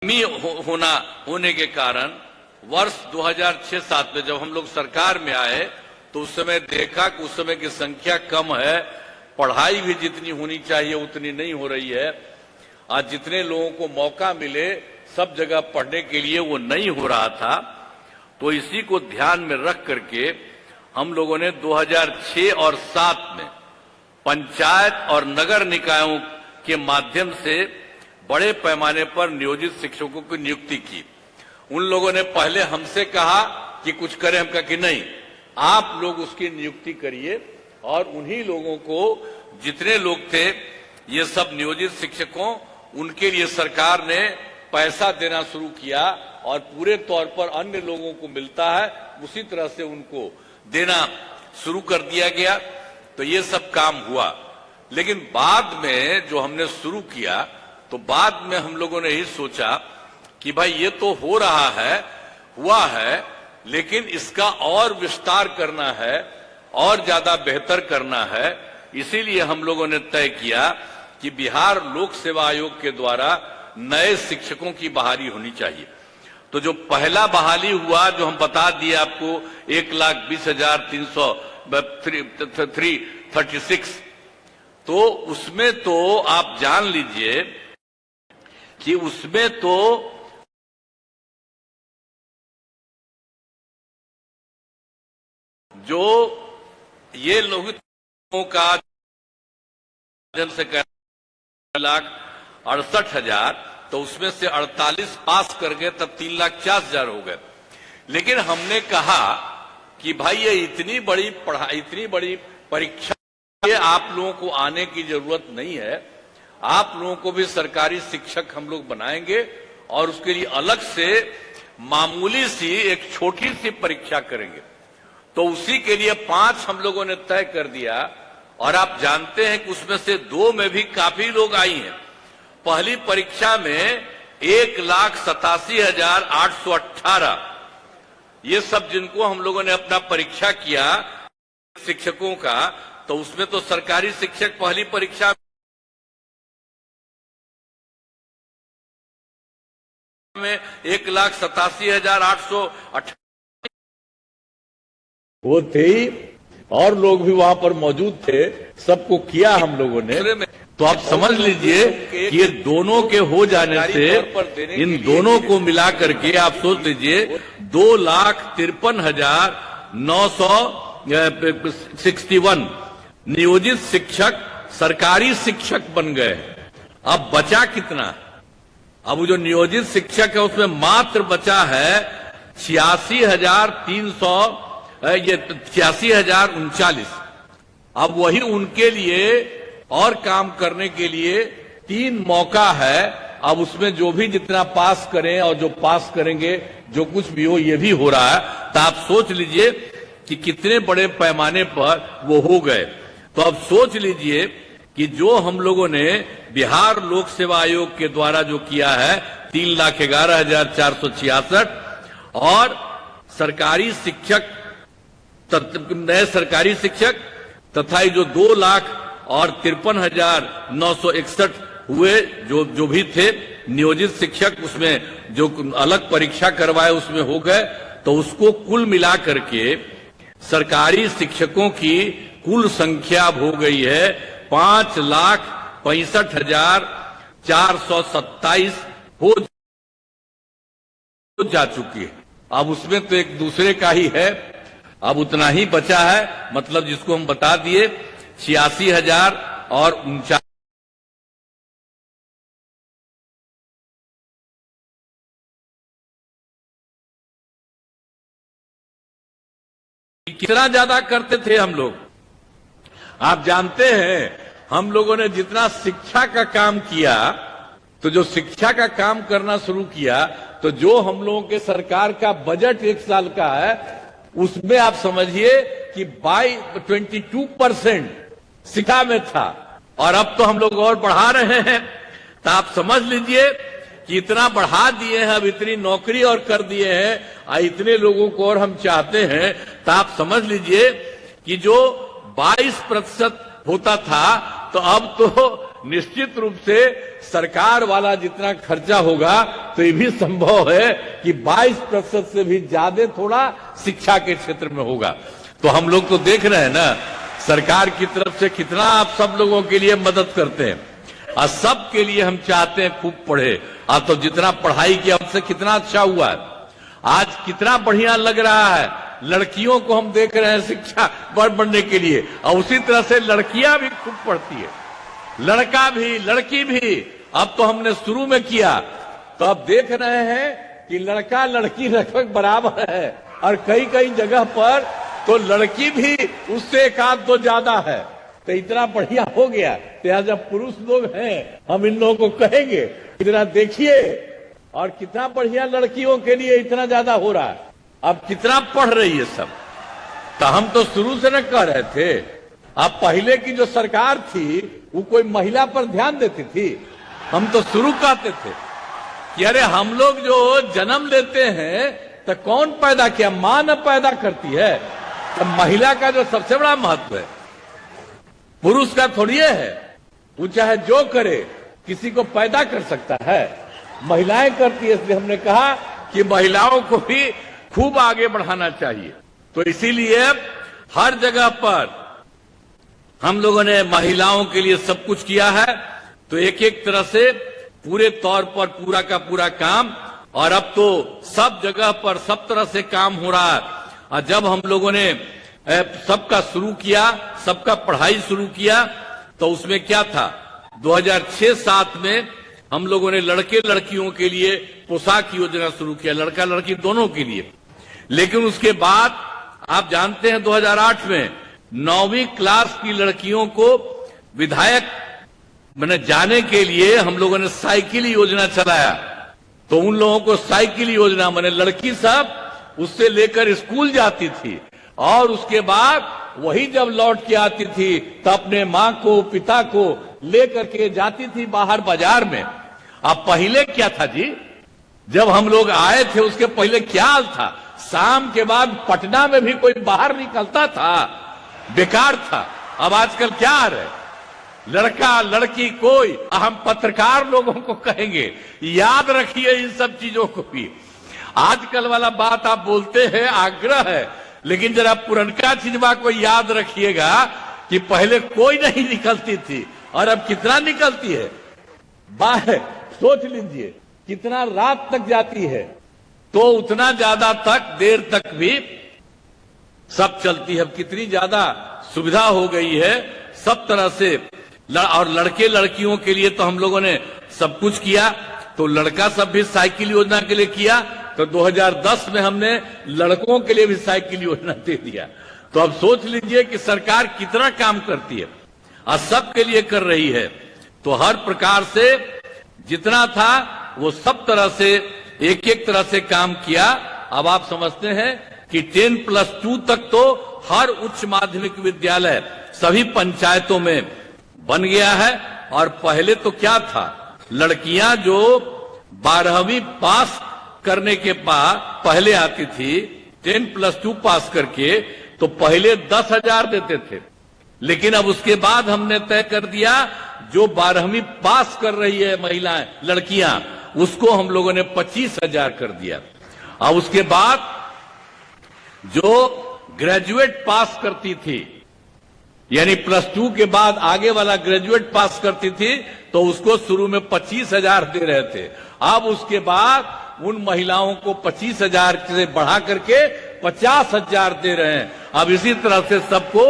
होने के कारण वर्ष 2006-07 में जब हम लोग सरकार में आए तो उस समय देखा कि उस समय की संख्या कम है, पढ़ाई भी जितनी होनी चाहिए उतनी नहीं हो रही है। आज जितने लोगों को मौका मिले सब जगह पढ़ने के लिए वो नहीं हो रहा था। तो इसी को ध्यान में रख करके हम लोगों ने 2006 और 7 में पंचायत और नगर निकायों के माध्यम से बड़े पैमाने पर नियोजित शिक्षकों की नियुक्ति की। उन लोगों ने पहले हमसे कहा कि कुछ करें, हम कहा कि नहीं, आप लोग उसकी नियुक्ति करिए। और उन्हीं लोगों को, जितने लोग थे ये सब नियोजित शिक्षकों, उनके लिए सरकार ने पैसा देना शुरू किया और पूरे तौर पर अन्य लोगों को मिलता है उसी तरह से उनको देना शुरू कर दिया गया। तो ये सब काम हुआ। लेकिन बाद में जो हमने शुरू किया तो बाद में हम लोगों ने यही सोचा कि भाई ये तो हो रहा है, हुआ है, लेकिन इसका और विस्तार करना है और ज्यादा बेहतर करना है। इसीलिए हम लोगों ने तय किया कि बिहार लोक सेवा आयोग के द्वारा नए शिक्षकों की बहाली होनी चाहिए। तो जो पहला बहाली हुआ, जो हम बता दिए आपको, 1,20,336, तो उसमें तो आप जान लीजिए कि उसमें तो जो ये लोगों का से 1,68,000, तो उसमें से 48 पास कर गए, तब 3,40,000 हो गए। लेकिन हमने कहा कि भाई ये इतनी बड़ी पढ़ाई, इतनी बड़ी परीक्षा, ये आप लोगों को आने की जरूरत नहीं है। आप लोगों को भी सरकारी शिक्षक हम लोग बनाएंगे और उसके लिए अलग से मामूली सी एक छोटी सी परीक्षा करेंगे। तो उसी के लिए 5 हम लोगों ने तय कर दिया। और आप जानते हैं कि उसमें से 2 में भी काफी लोग आई हैं। पहली परीक्षा में 1,87,818, ये सब जिनको हम लोगों ने अपना परीक्षा किया शिक्षकों का, तो उसमें तो सरकारी शिक्षक पहली परीक्षा में 1,87,818 वो थे, और लोग भी वहां पर मौजूद थे, सबको किया हम लोगं ने। तो आप समझ लीजिए कि ये दोनों के हो जाने से, इन दोनों को मिला करके आप सोच लीजिए 2,53,961 नियोजित शिक्षक सरकारी शिक्षक बन गए। अब बचा कितना? अब जो नियोजित शिक्षक है उसमें मात्र बचा है 86,039। अब वही उनके लिए और काम करने के लिए 3 मौका है। अब उसमें जो भी जितना पास करें और जो पास करेंगे, जो कुछ भी हो, ये भी हो रहा है। तो आप सोच लीजिए कि कितने बड़े पैमाने पर वो हो गए। तो अब सोच लीजिए कि जो हम लोगों ने बिहार लोक सेवा आयोग के द्वारा जो किया है 3,11,466, और सरकारी शिक्षक, नए सरकारी शिक्षक तथा जो 2,53,961 हुए, जो भी थे नियोजित शिक्षक, उसमें जो अलग परीक्षा करवाए उसमें हो गए। तो उसको कुल मिला करके सरकारी शिक्षकों की कुल संख्या हो गई है 5,65,427 हो जा चुकी है। अब उसमें तो एक दूसरे का ही है, अब उतना ही बचा है, मतलब जिसको हम बता दिए 86,000 और 49। कितना ज्यादा करते थे हम लोग, आप जानते हैं। हम लोगों ने जितना शिक्षा का काम किया, तो जो शिक्षा का काम करना शुरू किया, तो जो हम लोगों के सरकार का बजट 1 साल का है, उसमें आप समझिए कि 22% शिक्षा में था। और अब तो हम लोग और बढ़ा रहे हैं। तो आप समझ लीजिए कि इतना बढ़ा दिए हैं, अब इतनी नौकरी और कर दिए हैं, और इतने लोगों को और हम चाहते हैं। तो आप समझ लीजिए कि जो 22% होता था, तो अब तो निश्चित रूप से सरकार वाला जितना खर्चा होगा तो ये भी संभव है कि 22% से भी ज्यादा थोड़ा शिक्षा के क्षेत्र में होगा। तो हम लोग तो देख रहे हैं ना सरकार की तरफ से कितना आप सब लोगों के लिए मदद करते हैं और सबके लिए हम चाहते हैं खूब पढ़े। आप तो जितना पढ़ाई किया उससे कितना अच्छा हुआ है, आज कितना बढ़िया लग रहा है। लड़कियों को हम देख रहे हैं शिक्षा बढ़ने के लिए, और उसी तरह से लड़कियां भी खूब पढ़ती है, लड़का भी लड़की भी। अब तो हमने शुरू में किया तो अब देख रहे हैं कि लड़का लड़की लगभग बराबर है, और कई कई जगह पर तो लड़की भी उससे एक आध दो ज्यादा है। तो इतना बढ़िया हो गया। तो यहाँ जब पुरुष लोग हैं हम इन लोगों को कहेंगे इतना देखिए, और कितना बढ़िया लड़कियों के लिए इतना ज्यादा हो रहा है। अब कितना पढ़ रही है सब। तो हम तो शुरू से न कह रहे थे, अब पहले की जो सरकार थी वो कोई महिला पर ध्यान देती थी? हम तो शुरू कहते थे कि अरे हम लोग जो जन्म लेते हैं तो कौन पैदा किया, मां न पैदा करती है। तो महिला का जो सबसे बड़ा महत्व है पुरुष का थोड़ी है। वो चाहे जो करे किसी को पैदा कर सकता है, महिलाएं करती है। इसलिए हमने कहा कि महिलाओं को भी खूब आगे बढ़ाना चाहिए। तो इसीलिए हर जगह पर हम लोगों ने महिलाओं के लिए सब कुछ किया है। तो एक एक तरह से पूरे तौर पर पूरा का पूरा काम, और अब तो सब जगह पर सब तरह से काम हो रहा है। और जब हम लोगों ने सबका शुरू किया, सबका पढ़ाई शुरू किया, तो उसमें क्या था 2006-07 में हम लोगों ने लड़के लड़कियों के लिए पोशाक योजना शुरू किया, लड़का लड़की दोनों के लिए। लेकिन उसके बाद आप जानते हैं 2008 में 9वीं क्लास की लड़कियों को विधायक मैंने जाने के लिए हम लोगों ने साइकिल योजना चलाया। तो उन लोगों को साइकिल योजना मैंने लड़की सब उससे लेकर स्कूल जाती थी, और उसके बाद वही जब लौट के आती थी तो अपने माँ को पिता को लेकर के जाती थी बाहर बाजार में। अब पहले क्या था जी, जब हम लोग आए थे उसके पहले क्या हाल था, शाम के बाद पटना में भी कोई बाहर निकलता था, बेकार था। अब आजकल क्या आ रहा है, लड़का लड़की कोई। हम पत्रकार लोगों को कहेंगे याद रखिए इन सब चीजों को भी। आजकल वाला बात आप बोलते हैं आग्रह है, लेकिन जरा पुरनका चीजवा को याद रखिएगा कि पहले कोई नहीं निकलती थी और अब कितना निकलती है बाहर। सोच लीजिए कितना रात तक जाती है, तो उतना ज्यादा तक देर तक भी सब चलती है। अब कितनी ज्यादा सुविधा हो गई है सब तरह से। और लड़के लड़कियों के लिए तो हम लोगों ने सब कुछ किया। तो लड़का सब भी साइकिल योजना के लिए किया, तो 2010 में हमने लड़कों के लिए भी साइकिल योजना दे दिया। तो अब सोच लीजिए कि सरकार कितना काम करती है और सबके लिए कर रही है। तो हर प्रकार से जितना था वो सब तरह से एक एक तरह से काम किया। अब आप समझते हैं कि 10+2 तक तो हर उच्च माध्यमिक विद्यालय सभी पंचायतों में बन गया है। और पहले तो क्या था, लड़कियां जो 12वीं पास करने के बाद पहले आती थी 10+2 पास करके, तो पहले 10,000 देते थे। लेकिन अब उसके बाद हमने तय कर दिया जो 12वीं पास कर रही है महिलाएं लड़कियां, उसको हम लोगों ने 25,000 कर दिया। और उसके बाद जो ग्रेजुएट पास करती थी, यानी +2 के बाद आगे वाला ग्रेजुएट पास करती थी, तो उसको शुरू में 25,000 दे रहे थे। अब उसके बाद उन महिलाओं को 25,000 से बढ़ा करके 50,000 दे रहे हैं। अब इसी तरह से सबको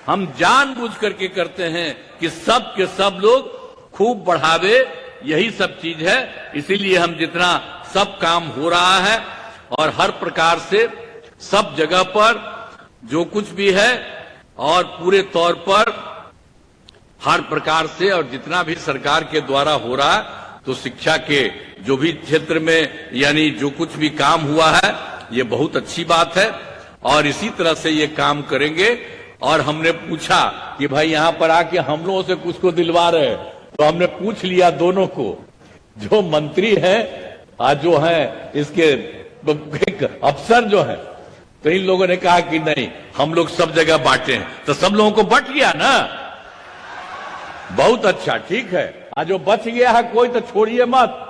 हम जानबूझ करके करते हैं कि सब के सब लोग खूब बढ़ावे, यही सब चीज है। इसीलिए हम जितना सब काम हो रहा है और हर प्रकार से सब जगह पर जो कुछ भी है और पूरे तौर पर हर प्रकार से और जितना भी सरकार के द्वारा हो रहा है, तो शिक्षा के जो भी क्षेत्र में यानी जो कुछ भी काम हुआ है ये बहुत अच्छी बात है और इसी तरह से ये काम करेंगे। और हमने पूछा कि भाई यहाँ पर आके हम लोगों से कुछ को दिलवा रहे, तो हमने पूछ लिया दोनों को, जो मंत्री हैं आज जो हैं इसके अफसर जो हैं, तो इन लोगों ने कहा कि नहीं हम लोग सब जगह बांटे हैं। तो सब लोगों को बंट गया ना, बहुत अच्छा, ठीक है। आज जो बच गया है कोई तो छोड़िए मत,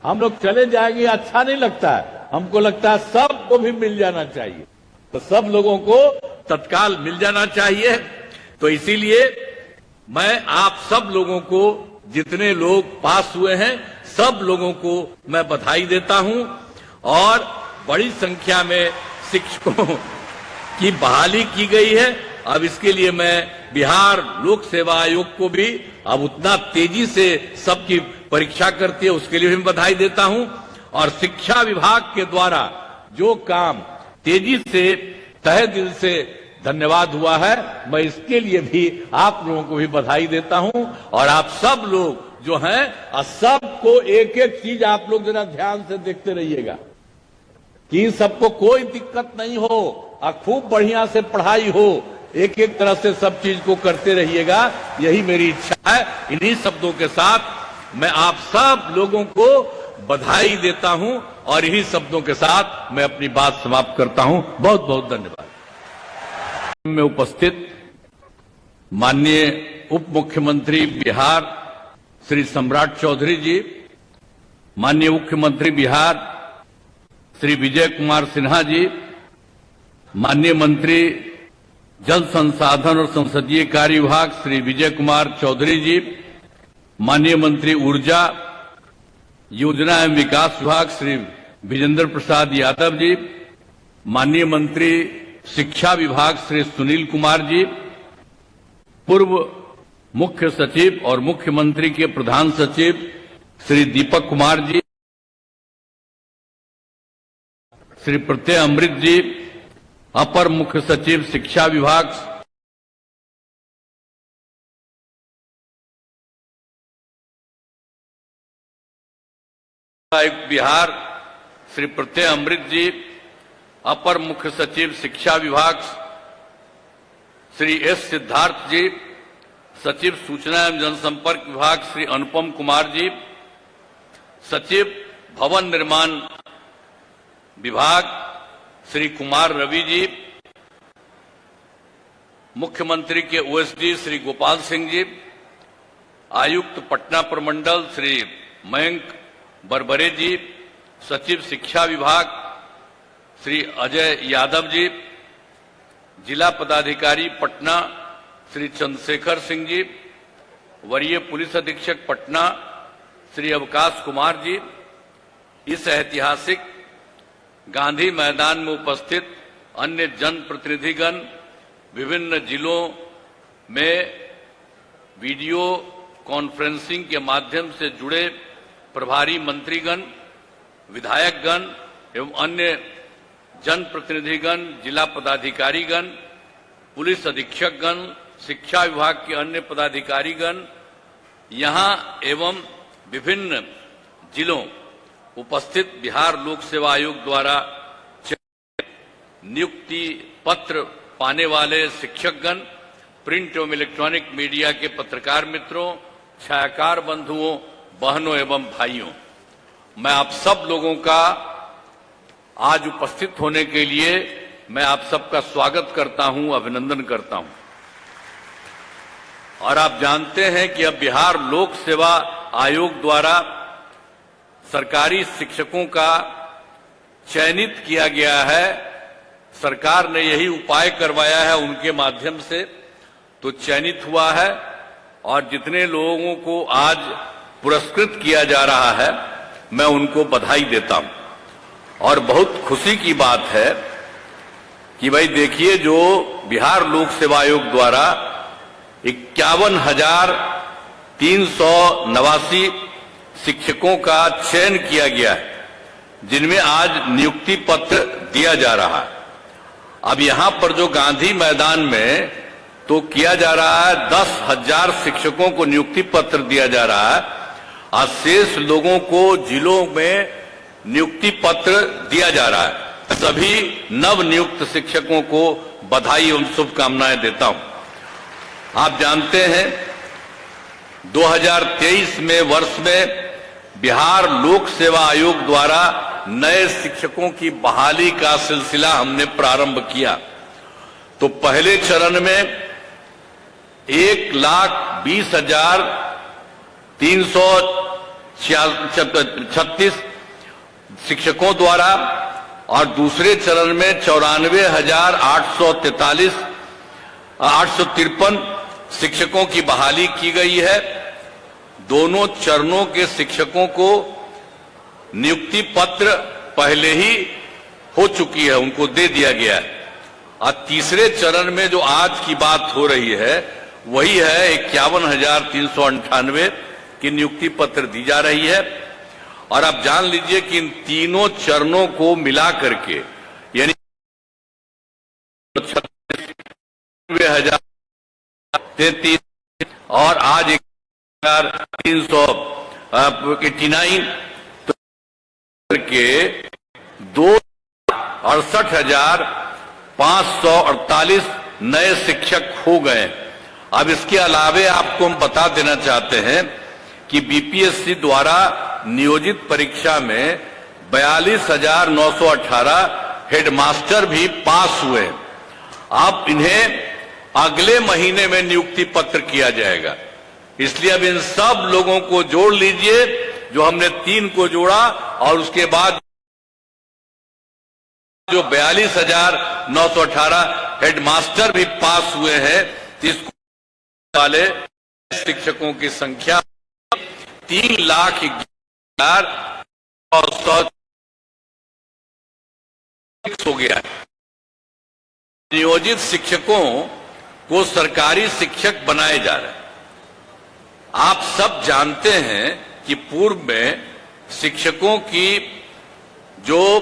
हम लोग चले जाएंगे अच्छा नहीं लगता है, हमको लगता है सबको भी मिल जाना चाहिए, तो सब लोगों को तत्काल मिल जाना चाहिए। तो इसीलिए मैं आप सब लोगों को, जितने लोग पास हुए हैं, सब लोगों को मैं बधाई देता हूं और बड़ी संख्या में शिक्षकों की बहाली की गई है। अब इसके लिए मैं बिहार लोक सेवा आयोग को भी अब उतना तेजी से सबकी परीक्षा करती है उसके लिए भी मैं बधाई देता हूं। और शिक्षा विभाग के द्वारा जो काम तेजी से तहे दिल से धन्यवाद हुआ है, मैं इसके लिए भी आप लोगों को भी बधाई देता हूं। और आप सब लोग जो हैं, सबको एक एक चीज आप लोग जरा ध्यान से देखते रहिएगा कि सबको कोई दिक्कत नहीं हो और खूब बढ़िया से पढ़ाई हो, एक एक तरह से सब चीज को करते रहिएगा, यही मेरी इच्छा है। इन्हीं शब्दों के साथ मैं आप सब लोगों को बधाई देता हूं और इन्हीं शब्दों के साथ मैं अपनी बात समाप्त करता हूं। बहुत बहुत धन्यवाद। में उपस्थित माननीय उप मुख्यमंत्री बिहार श्री सम्राट चौधरी जी, माननीय मुख्यमंत्री बिहार श्री विजय कुमार सिन्हा जी, माननीय मंत्री जल संसाधन और संसदीय कार्य विभाग श्री विजय कुमार चौधरी जी, माननीय मंत्री ऊर्जा योजना एवं विकास विभाग श्री विजेंद्र प्रसाद यादव जी, माननीय मंत्री शिक्षा विभाग श्री सुनील कुमार जी, पूर्व मुख्य सचिव और मुख्यमंत्री के प्रधान सचिव श्री दीपक कुमार जी, श्री प्रत्यय अमृत जी, अपर मुख्य सचिव शिक्षा विभाग बिहार श्री प्रत्यय अमृत जी, अपर मुख्य सचिव शिक्षा विभाग श्री एस सिद्धार्थ जी, सचिव सूचना एवं जनसंपर्क विभाग श्री अनुपम कुमार जी, सचिव भवन निर्माण विभाग श्री कुमार रवि जी, मुख्यमंत्री के ओएसडी श्री गोपाल सिंह जी, आयुक्त पटना प्रमंडल श्री मयंक बरबरे जी, सचिव शिक्षा विभाग श्री अजय यादव जी, जिला पदाधिकारी पटना श्री चंद्रशेखर सिंह जी, वरीय पुलिस अधीक्षक पटना श्री अवकाश कुमार जी, इस ऐतिहासिक गांधी मैदान में उपस्थित अन्य जनप्रतिनिधिगण, विभिन्न जिलों में वीडियो कॉन्फ्रेंसिंग के माध्यम से जुड़े प्रभारी मंत्रीगण, विधायकगण एवं अन्य जनप्रतिनिधिगण, जिला पदाधिकारीगण, पुलिस अधीक्षकगण, शिक्षा विभाग के अन्य पदाधिकारीगण यहां एवं विभिन्न जिलों उपस्थित बिहार लोक सेवा आयोग द्वारा नियुक्ति पत्र पाने वाले शिक्षकगण, प्रिंट एवं इलेक्ट्रॉनिक मीडिया के पत्रकार मित्रों, छायाकार बंधुओं, बहनों एवं भाइयों, मैं आप सब लोगों का आज उपस्थित होने के लिए मैं आप सबका स्वागत करता हूं, अभिनंदन करता हूं। और आप जानते हैं कि अब बिहार लोक सेवा आयोग द्वारा सरकारी शिक्षकों का चयनित किया गया है। सरकार ने यही उपाय करवाया है उनके माध्यम से, तो चयनित हुआ है और जितने लोगों को आज पुरस्कृत किया जा रहा है मैं उनको बधाई देता हूं। और बहुत खुशी की बात है कि भाई देखिए, जो बिहार लोक सेवा आयोग द्वारा 51,389 शिक्षकों का चयन किया गया है, जिनमें आज नियुक्ति पत्र दिया जा रहा है। अब यहां पर जो गांधी मैदान में तो किया जा रहा है, 10,000 शिक्षकों को नियुक्ति पत्र दिया जा रहा है और शेष लोगों को जिलों में नियुक्ति पत्र दिया जा रहा है। सभी नव नियुक्त शिक्षकों को बधाई एवं शुभकामनाएं देता हूं। आप जानते हैं 2023 में वर्ष में बिहार लोक सेवा आयोग द्वारा नए शिक्षकों की बहाली का सिलसिला हमने प्रारंभ किया। तो पहले चरण में 1,20,336 शिक्षकों द्वारा और दूसरे चरण में 94,853 शिक्षकों की बहाली की गई है। दोनों चरणों के शिक्षकों को नियुक्ति पत्र पहले ही हो चुकी है, उनको दे दिया गया है। और तीसरे चरण में जो आज की बात हो रही है वही है 51,398 की नियुक्ति पत्र दी जा रही है। और आप जान लीजिए कि इन तीनों चरणों को मिला करके यानी 96,033 और आज 1,389 के 2,68,548 नए शिक्षक हो गए। अब इसके अलावे आपको हम बता देना चाहते हैं कि बीपीएससी द्वारा नियोजित परीक्षा में 42,918 हेडमास्टर भी पास हुए। अब इन्हें अगले महीने में नियुक्ति पत्र किया जाएगा। इसलिए अब इन सब लोगों को जोड़ लीजिए, जो हमने 3 को जोड़ा और उसके बाद जो 42,918 हेडमास्टर भी पास हुए हैं, इसको वाले शिक्षकों की संख्या 3,11,100 हो गया है। नियोजित शिक्षकों को सरकारी शिक्षक बनाए जा रहे हैं। आप सब जानते हैं कि पूर्व में शिक्षकों की जो